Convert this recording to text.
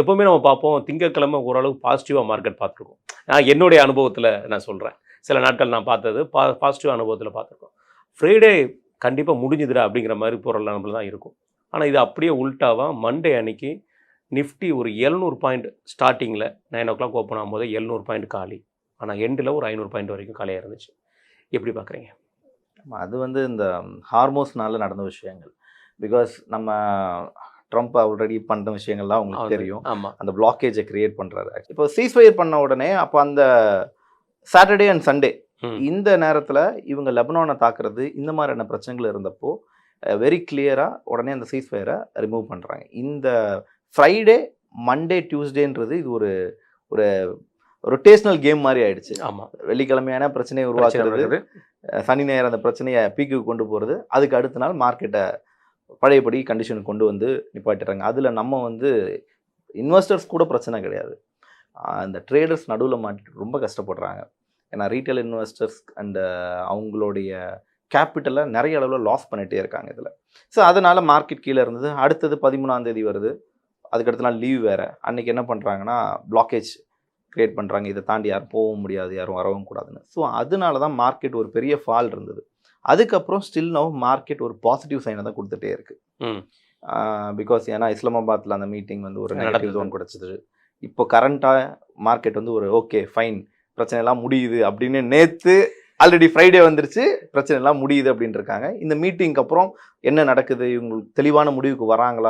எப்போவுமே நம்ம பார்ப்போம் திங்கட்கிழமை ஓரளவுக்கு பாசிட்டிவாக மார்க்கெட் பார்த்துருக்கோம். நான் என்னுடைய அனுபவத்தில் நான் சொல்கிறேன். சில நாட்கள் நான் பார்த்தது பாசிட்டிவ் அனுபவத்தில் பார்த்துருக்கோம். ஃப்ரைடே கண்டிப்பாக முடிஞ்சுதுடா அப்படிங்கிற மாதிரி போகிற நிலமையில தான் இருக்கும். ஆனால் இது அப்படியே உல்ட்டாவா மண்டே அன்னைக்கு நிஃப்டி ஒரு 700 பாயிண்ட் ஸ்டார்டிங்கில் 9 ஓப்பன் ஆகும்போது 700 பாயிண்ட் காலி. ஆனால் எண்டில் ஒரு 500 பாயிண்ட் வரைக்கும் காலியாக இருந்துச்சு. எப்படி பார்க்குறீங்க? அது வந்து இந்த ஹார்மோஸ்னால நடந்த விஷயங்கள். பிகாஸ் நம்ம ட்ரம்ப் ஆல்ரெடி பண்ணுற விஷயங்கள்லாம் உங்களுக்கு தெரியும். ஆமாம். அந்த பிளாக்கேஜை கிரியேட் பண்ணுறாரு. இப்போ சீஸ்ஃபயர் பண்ண உடனே அப்போ அந்த சாட்டர்டே அண்ட் சண்டே இந்த நேரத்தில் இவங்க லெபனானை தாக்குறது இந்த மாதிரியான பிரச்சனைகள் இருந்தப்போ வெரி கிளியராக உடனே அந்த சீஸ்ஃபயரை ரிமூவ் பண்ணுறாங்க. இந்த ஃப்ரைடே மண்டே டியூஸ்டேன்றது இது ஒரு ஒரு ரொட்டேஷனல் கேம் மாதிரி ஆயிடுச்சு. ஆமாம். வெள்ளிக்கிழமையான பிரச்சனையை உருவாக்குறது, சனி ஞாயிறு அந்த பிரச்சனையை பீக்குக்கு கொண்டு போகிறது, அதுக்கு அடுத்த நாள் மார்க்கெட்டை பழையபடி கண்டிஷனுக்கு கொண்டு வந்து நிப்பாட்டிடுறாங்க. அதில் நம்ம வந்து இன்வெஸ்டர்ஸ் கூட பிரச்சனை கிடையாது, அந்த ட்ரேடர்ஸ் நடுவில் மாட்டிட்டு ரொம்ப கஷ்டப்படுறாங்க. ஏன்னா ரீட்டைல் இன்வெஸ்டர்ஸ் அண்ட் அவங்களுடைய கேபிட்டலை நிறைய அளவில் லாஸ் பண்ணிகிட்டே இருக்காங்க இதில். ஸோ அதனால் மார்க்கெட் கீழே இருந்தது. அடுத்தது 13ஆம் தேதி வருது, அதுக்கடுத்த நாள் லீவ் வேறு. அன்றைக்கி என்ன பண்ணுறாங்கன்னா பிளாக்கேஜ் க்ரியேட் பண்ணுறாங்க, இதை தாண்டி யாரும் போகவும் முடியாது, யாரும் வரவும் கூடாதுன்னு. ஸோ அதனால தான் மார்க்கெட் ஒரு பெரிய ஃபால் இருந்தது. அதுக்கப்புறம் ஸ்டில் நவ் மார்க்கெட் ஒரு பாசிட்டிவ் சைனை தான் கொடுத்துட்டே இருக்குது. பிகாஸ் ஏன்னா இஸ்லாமாபாத்தில் அந்த மீட்டிங் வந்து ஒரு நெகட்டிவ் ஜோன் கிடச்சிது. இப்போ கரண்ட்டாக மார்க்கெட் வந்து ஒரு ஓகே ஃபைன் பிரச்சனை எல்லாம் முடியுது அப்படின்னு நேற்று ஆல்ரெடி ஃப்ரைடே வந்துருச்சு, பிரச்சனை எல்லாம் முடியுது அப்படின்னு இருக்காங்க. இந்த மீட்டிங்க்கு அப்புறம் என்ன நடக்குது, இவங்களுக்கு தெளிவான முடிவுக்கு வராங்களா?